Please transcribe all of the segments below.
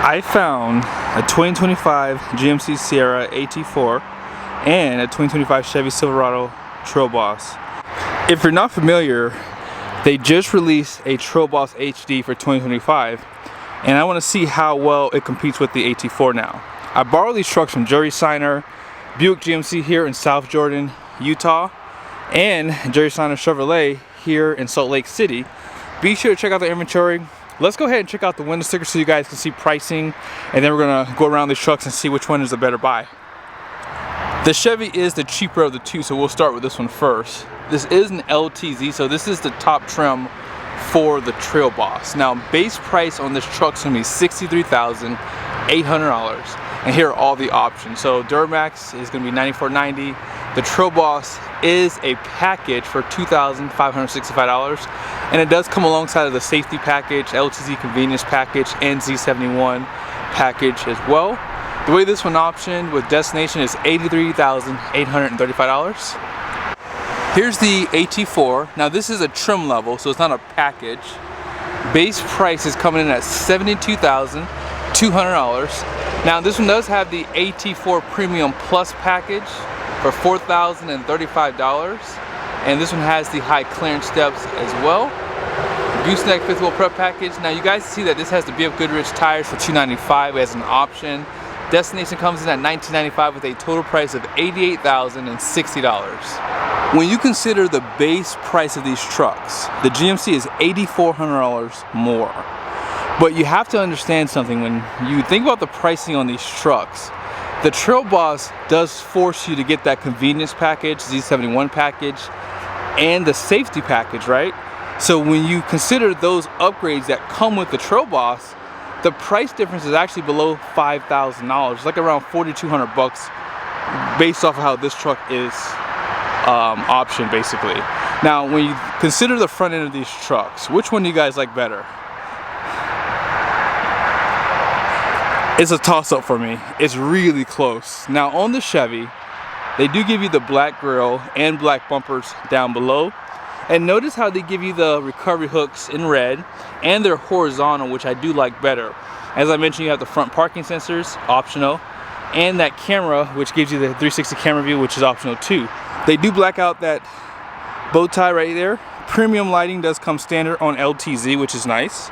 I found a 2025 GMC Sierra AT4 and a 2025 Chevy Silverado Trail Boss. If you're not familiar, they just released a Trail Boss HD for 2025, and I want to see how well it competes with the AT4 now. I borrowed these trucks from Jerry Seiner, Buick GMC here in South Jordan, Utah, and Jerry Seiner Chevrolet here in Salt Lake City. Be sure to check out the inventory. Let's go ahead and check out the window stickers so you guys can see pricing, and then we're gonna go around these trucks and see which one is the better buy. The Chevy is the cheaper of the two, so we'll start with this one first. This is an LTZ, so this is the top trim for the Trail Boss. Now, base price on this truck is gonna be $63,800, and here are all the options. So Duramax is gonna be $94.90. The Trail Boss is a package for $2,565, and it does come alongside of the safety package, LTZ convenience package, and Z71 package as well. The way this one optioned with destination is $83,835. Here's the AT4. Now this is a trim level, so it's not a package. Base price is coming in at $72,200. Now this one does have the AT4 Premium Plus package for $4,035, and this one has the high clearance steps as well. Gooseneck fifth wheel prep package. Now you guys see that this has the BFGoodrich tires for $295 as an option. Destination comes in at $1995 with a total price of $88,060. When you consider the base price of these trucks, the GMC is $8,400 more. But you have to understand something. When you think about the pricing on these trucks, the Trail Boss does force you to get that convenience package, Z71 package, and the safety package, right? So when you consider those upgrades that come with the Trail Boss, the price difference is actually below $5,000. It's like around $4,200 bucks based off of how this truck is optioned, basically. Now, when you consider the front end of these trucks, which one do you guys like better? It's a toss-up for me. It's really close. Now on the Chevy, they do give you the black grille and black bumpers down below. And notice how they give you the recovery hooks in red, and they're horizontal, which I do like better. As I mentioned, you have the front parking sensors, optional, and that camera, which gives you the 360 camera view, which is optional too. They do black out that bow tie right there. Premium lighting does come standard on LTZ, which is nice.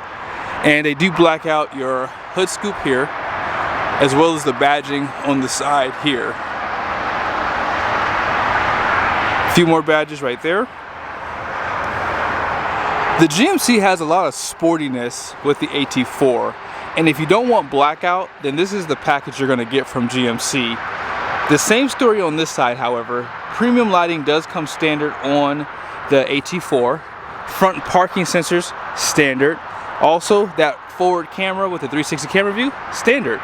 And they do black out your hood scoop here, as well as the badging on the side here. A few more badges right there. The GMC has a lot of sportiness with the AT4, and if you don't want blackout, then this is the package you're going to get from GMC. The same story on this side, however. Premium lighting does come standard on the AT4. Front parking sensors, standard. Also, that forward camera with the 360 camera view, standard.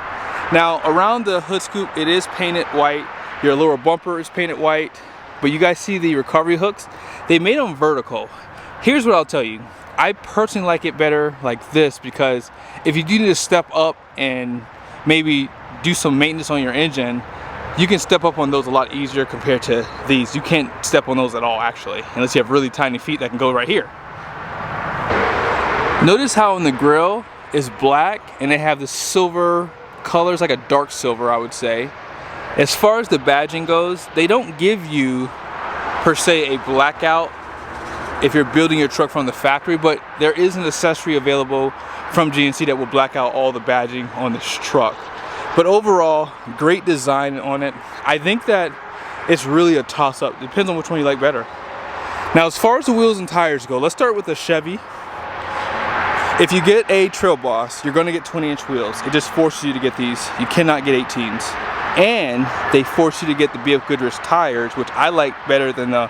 Now, around the hood scoop, it is painted white. Your lower bumper is painted white. But you guys see the recovery hooks? They made them vertical. Here's what I'll tell you. I personally like it better like this, because if you do need to step up and maybe do some maintenance on your engine, you can step up on those a lot easier compared to these. You can't step on those at all, actually, unless you have really tiny feet that can go right here. Notice how in the grill is black and they have the silver colors, like a dark silver, I would say. As far as the badging goes, they don't give you per se a blackout if you're building your truck from the factory, but there is an accessory available from GMC that will black out all the badging on this truck. But overall, great design on it. I think that it's really a toss-up. Depends on which one you like better. Now, as far as the wheels and tires go, let's start with the Chevy. If you get a Trail Boss, you're going to get 20-inch wheels. It just forces you to get these. You cannot get 18s. And they force you to get the BFGoodrich tires, which I like better than the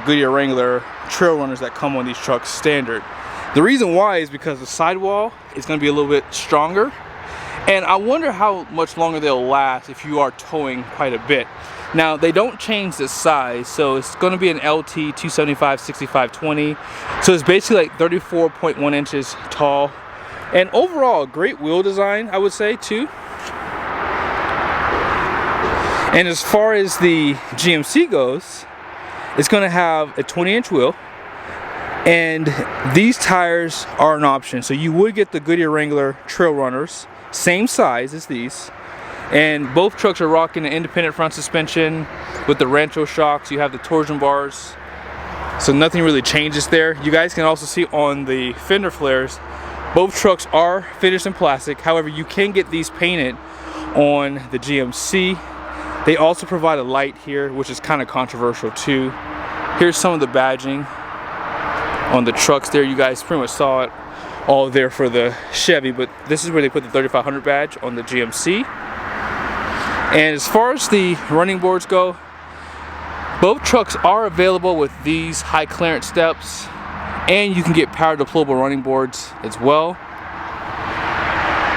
Goodyear Wrangler trail runners that come on these trucks standard. The reason why is because the sidewall is going to be a little bit stronger, and I wonder how much longer they'll last if you are towing quite a bit. Now, they don't change the size, so it's going to be an LT 275/65/20, so it's basically like 34.1 inches tall, and overall great wheel design, I would say, too. And as far as the GMC goes, it's going to have a 20-inch wheel, And these tires are an option. So you would get the Goodyear Wrangler Trail Runners, same size as these. And both trucks are rocking an independent front suspension with the Rancho shocks. You have the torsion bars. So nothing really changes there. You guys can also see on the fender flares, both trucks are finished in plastic. However, you can get these painted on the GMC. They also provide a light here, which is kind of controversial too. Here's some of the badging on the trucks there. You guys pretty much saw it all there for the Chevy, but this is where they put the 3500 badge on the GMC. And as far as the running boards go, both trucks are available with these high clearance steps, and you can get power deployable running boards as well.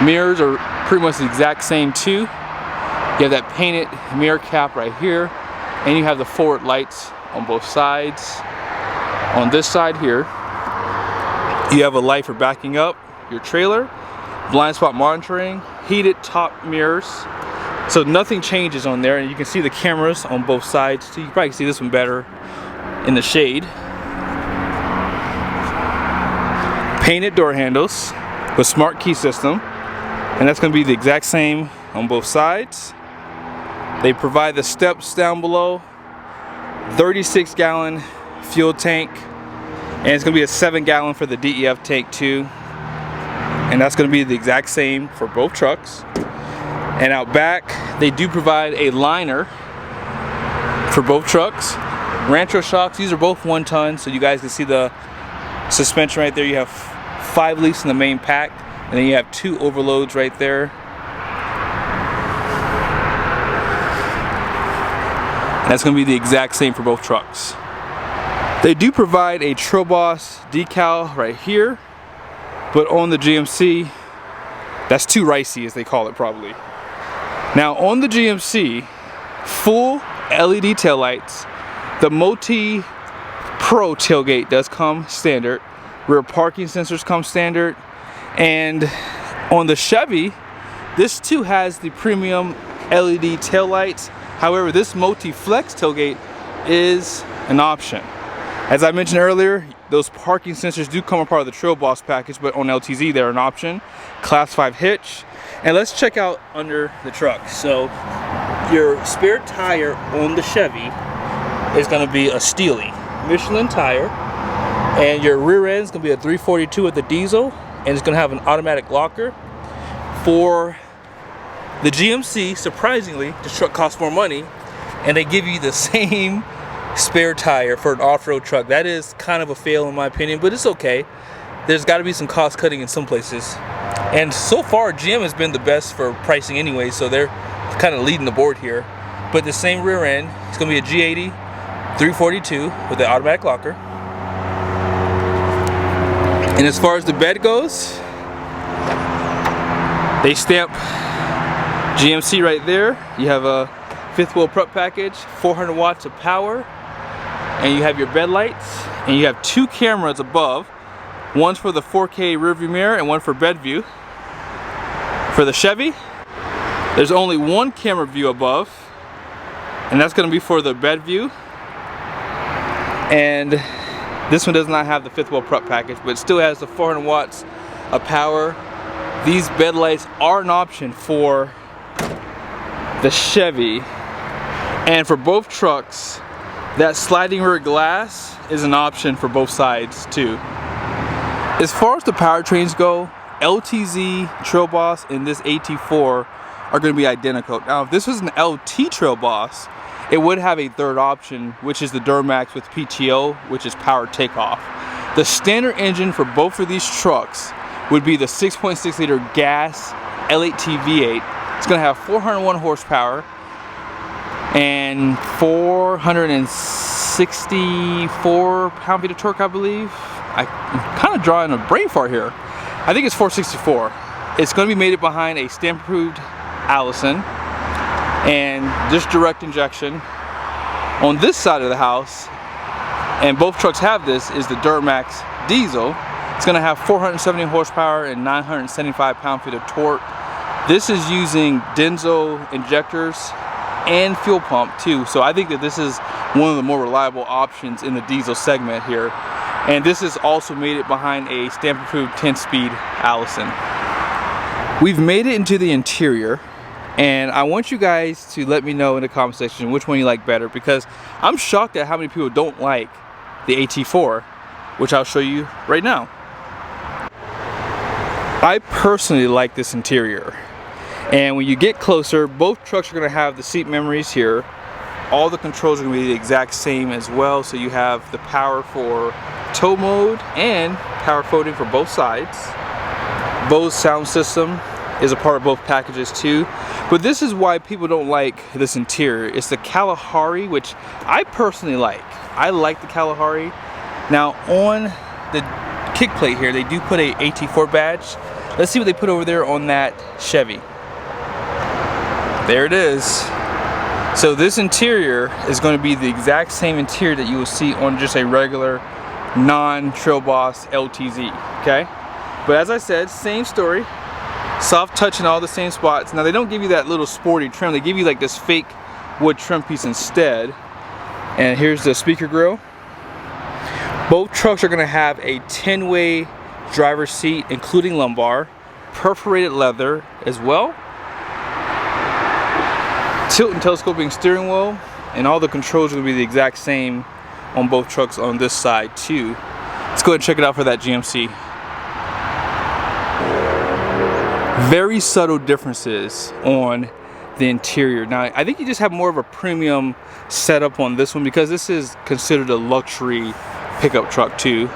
Mirrors are pretty much the exact same too. You have that painted mirror cap right here, and you have the forward lights on both sides. On this side here, you have a light for backing up your trailer, blind spot monitoring, heated top mirrors. So nothing changes on there, and you can see the cameras on both sides. So you can probably see this one better in the shade. Painted door handles with smart key system, and that's going to be the exact same on both sides. They provide the steps down below, 36-gallon fuel tank, and it's going to be a 7-gallon for the DEF tank too. And that's going to be the exact same for both trucks. And out back, they do provide a liner for both trucks. Rancho shocks, these are both 1 ton, so you guys can see the suspension right there. You have 5 leaks in the main pack, and then you have 2 overloads right there. And that's going to be the exact same for both trucks. They do provide a Trail Boss decal right here, but on the GMC, that's too ricey, as they call it probably. Now on the GMC, full LED taillights, the Multi Pro tailgate does come standard, rear parking sensors come standard, and on the Chevy, this too has the premium LED taillights. However, this Multi-Flex tailgate is an option. As I mentioned earlier, those parking sensors do come a part of the Trail Boss package, but on LTZ they're an option. Class 5 hitch. And let's check out under the truck. So your spare tire on the Chevy is going to be a Steely Michelin tire, and your rear end is going to be a 342 with a diesel, and it's going to have an automatic locker. For the GMC, surprisingly, this truck costs more money, and they give you the same spare tire for an off-road truck. That is kind of a fail in my opinion, but it's okay. There's got to be some cost cutting in some places. And so far, GM has been the best for pricing anyway, so they're kind of leading the board here. But the same rear end, it's going to be a G80 342 with the automatic locker. And as far as the bed goes, they stamp GMC right there. You have a 5th wheel prep package, 400 watts of power, and you have your bed lights, and you have 2 cameras above. One's for the 4K rearview mirror and one for bed view. For the Chevy, there's only 1 camera view above, and that's going to be for the bed view. And this one does not have the 5th wheel prep package, but it still has the 400 watts of power. These bed lights are an option for the Chevy, and for both trucks, that sliding rear glass is an option for both sides too. As far as the powertrains go, LTZ, Trail Boss, and this AT4 are going to be identical. Now, if this was an LT Trail Boss, it would have a 3rd option, which is the Duramax with PTO, which is power takeoff. The standard engine for both of these trucks would be the 6.6 liter gas L8T V8. It's going to have 401 horsepower and 464 pound-feet of torque, I believe. I'm kind of drawing a brain fart here. I think it's 464. It's going to be mated behind a stamp-approved Allison, and just direct injection. On this side of the house, and both trucks have this, is the Duramax diesel. It's going to have 470 horsepower and 975 pound-feet of torque. This is using Denso injectors and fuel pump too, so I think that this is one of the more reliable options in the diesel segment here. And this has also made it behind a stamp-approved 10-speed Allison. We've made it into the interior, and I want you guys to let me know in the comment section which one you like better, because I'm shocked at how many people don't like the AT4, which I'll show you right now. I personally like this interior, and when you get closer, both trucks are going to have the seat memories here. All the controls are going to be the exact same as well, so you have the power for tow mode and power folding for both sides. Bose sound system is a part of both packages too, but this is why people don't like this interior. It's the Kalahari, which I personally like. I like the Kalahari. Now on the kick plate here, they do put a AT4 badge. Let's see what they put over there on that Chevy. There it is. So this interior is going to be the exact same interior that you will see on just a regular non-Trail Boss LTZ, okay? But as I said, same story. Soft touch in all the same spots. Now they don't give you that little sporty trim, they give you like this fake wood trim piece instead. And here's the speaker grill. Both trucks are gonna have a 10-way driver's seat, including lumbar, perforated leather as well, tilt and telescoping steering wheel, and all the controls are gonna be the exact same on both trucks on this side too. Let's go ahead and check it out for that GMC. Very subtle differences on the interior. Now I think you just have more of a premium setup on this one because this is considered a luxury pickup truck too.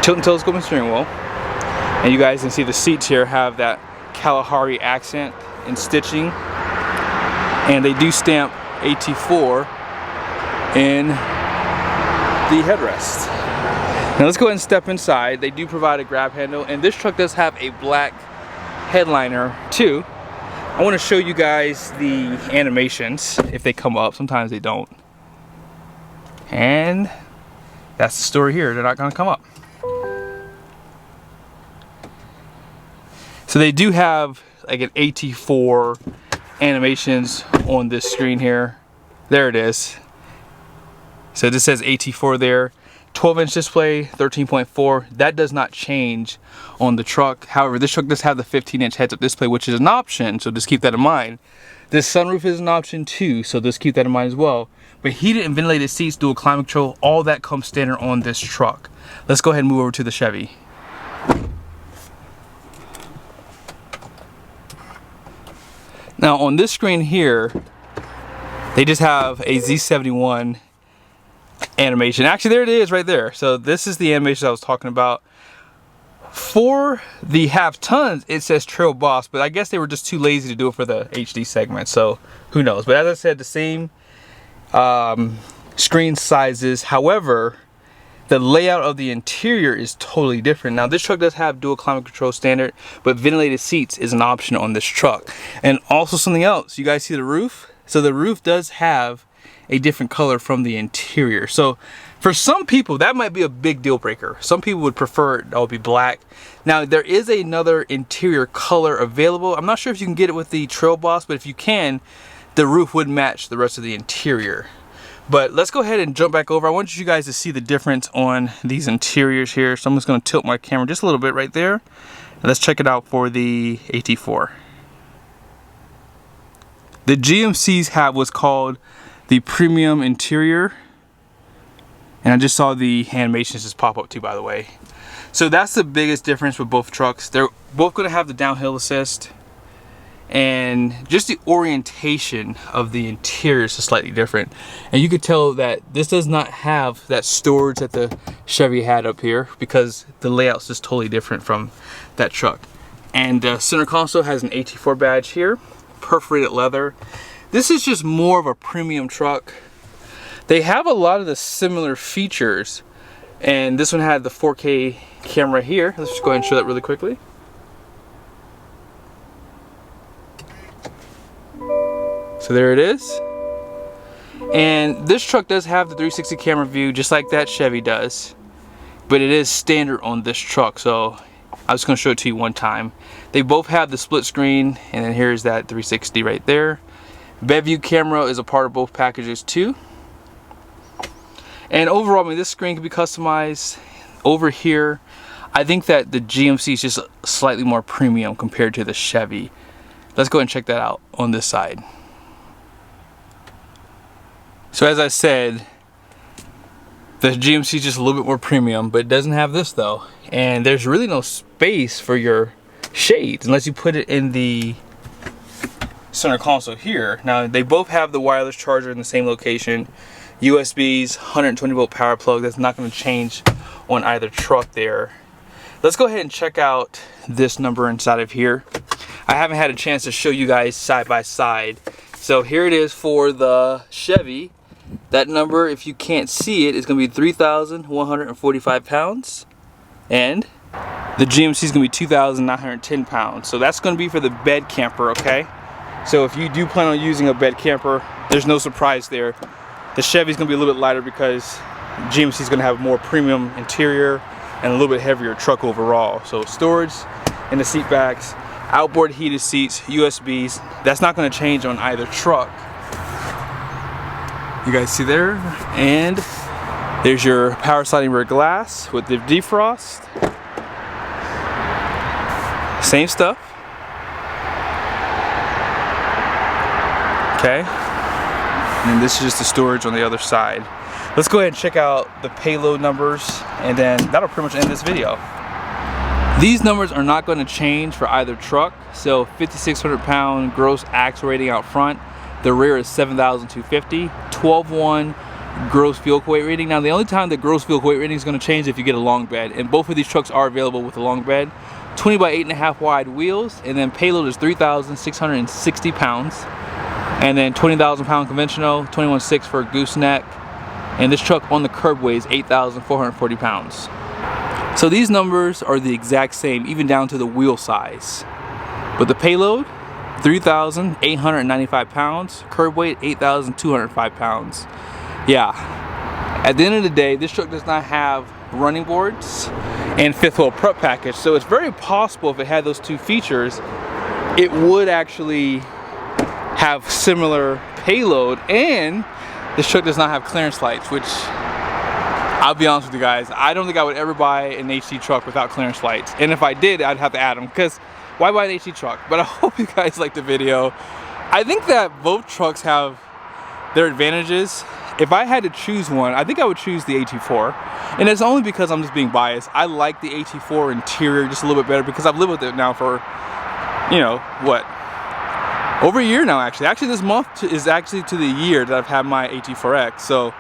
Tilt and telescoping steering wheel, and you guys can see the seats here have that Kalahari accent and stitching, and they do stamp AT4 in the headrest. Now let's go ahead and step inside. They do provide a grab handle, and this truck does have a black headliner too. I want to show you guys the animations if they come up. Sometimes they don't, and that's the story here. They're not going to come up. So they do have like an AT4 animations on this screen here. There it is. So this says AT4 there. 12-inch display, 13.4. That does not change on the truck. However, this truck does have the 15-inch heads-up display, which is an option, so just keep that in mind. This sunroof is an option too, so just keep that in mind as well. But heated and ventilated seats, dual climate control, all that comes standard on this truck. Let's go ahead and move over to the Chevy. Now on this screen here, they just have a Z71 animation. Actually, there it is right there. So this is the animation I was talking about. For the half tons, it says Trail Boss, but I guess they were just too lazy to do it for the HD segment, so who knows. But as I said, the same screen sizes. However, the layout of the interior is totally different. Now this truck does have dual climate control standard, but ventilated seats is an option on this truck. And also something else, you guys see the roof? So the roof does have a different color from the interior. So for some people that might be a big deal breaker. Some people would prefer it all be black. Now there is another interior color available. I'm not sure if you can get it with the Trail Boss, but if you can, the roof would match the rest of the interior. But let's go ahead and jump back over. I want you guys to see the difference on these interiors here. So I'm just going to tilt my camera just a little bit right there. And let's check it out for the AT4. The GMCs have what's called the premium interior. And I just saw the animations just pop up too, by the way. So that's the biggest difference with both trucks. They're both going to have the downhill assist. And just the orientation of the interior is slightly different. And you could tell that this does not have that storage that the Chevy had up here, because the layout's just totally different from that truck. And the center console has an AT4 badge here, perforated leather. This is just more of a premium truck. They have a lot of the similar features, and this one had the 4K camera here. Let's just go ahead and show that really quickly. So there it is. And this truck does have the 360 camera view just like that Chevy does, but it is standard on this truck, so I was going to show it to you one time. They both have the split screen, and then here's that 360 right there. Bed view camera is a part of both packages too. And overall, I mean, this screen can be customized. Over here, I think that the GMC is just slightly more premium compared to the Chevy. Let's go ahead and check that out on this side. So as I said, the GMC is just a little bit more premium, but it doesn't have this though. And there's really no space for your shades unless you put it in the center console here. Now they both have the wireless charger in the same location. USBs, 120 volt power plug. That's not going to change on either truck there. Let's go ahead and check out this number inside of here. I haven't had a chance to show you guys side by side. So here it is for the Chevy. That number, if you can't see it, is going to be 3,145 pounds. And the GMC is going to be 2,910 pounds. So that's going to be for the bed camper, okay? So if you do plan on using a bed camper, there's no surprise there. The Chevy's going to be a little bit lighter because GMC is going to have more premium interior and a little bit heavier truck overall. So storage in the seat backs, outboard heated seats, USBs. That's not going to change on either truck. You guys see there? And there's your power sliding rear glass with the defrost. Same stuff. Okay. And this is just the storage on the other side. Let's go ahead and check out the payload numbers, and then that'll pretty much end this video. These numbers are not going to change for either truck. So 5,600 pound gross axle rating out front. The rear is 7,250. 12.1 gross vehicle weight rating. Now the only time the gross vehicle weight rating is going to change is if you get a long bed, and both of these trucks are available with a long bed. 20 by 8.5 wide wheels, and then payload is 3,660 pounds. And then 20,000 pound conventional, 21.6 for gooseneck. And this truck on the curb weighs 8,440 pounds. So these numbers are the exact same, even down to the wheel size. But the payload, 3,895 pounds. Curb weight, 8,205 pounds. Yeah. At the end of the day, this truck does not have running boards and fifth wheel prep package. So it's very possible if it had those two features, it would actually have similar payload, and this truck does not have clearance lights, which I'll be honest with you guys, I don't think I would ever buy an HD truck without clearance lights. And if I did, I'd have to add them, because why buy an HD truck? But I hope you guys liked the video. I think that both trucks have their advantages. If I had to choose one, I think I would choose the AT4. And it's only because I'm just being biased. I like the AT4 interior just a little bit better because I've lived with it now for, you know, what? Over a year now, actually. Actually, this month is actually to the year that I've had my AT4X. So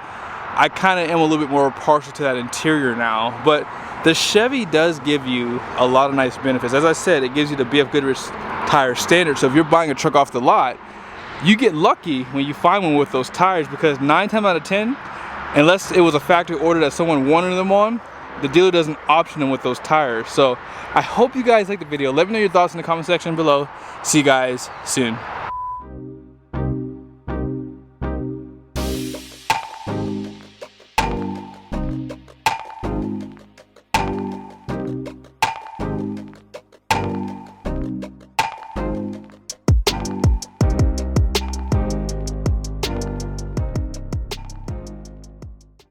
I kind of am a little bit more partial to that interior now. But the Chevy does give you a lot of nice benefits. As I said, it gives you the BFGoodrich tire standard. So if you're buying a truck off the lot, you get lucky when you find one with those tires, because 9 times out of 10, unless it was a factory order that someone wanted them on, the dealer doesn't option them with those tires. So I hope you guys liked the video. Let me know your thoughts in the comment section below. See you guys soon.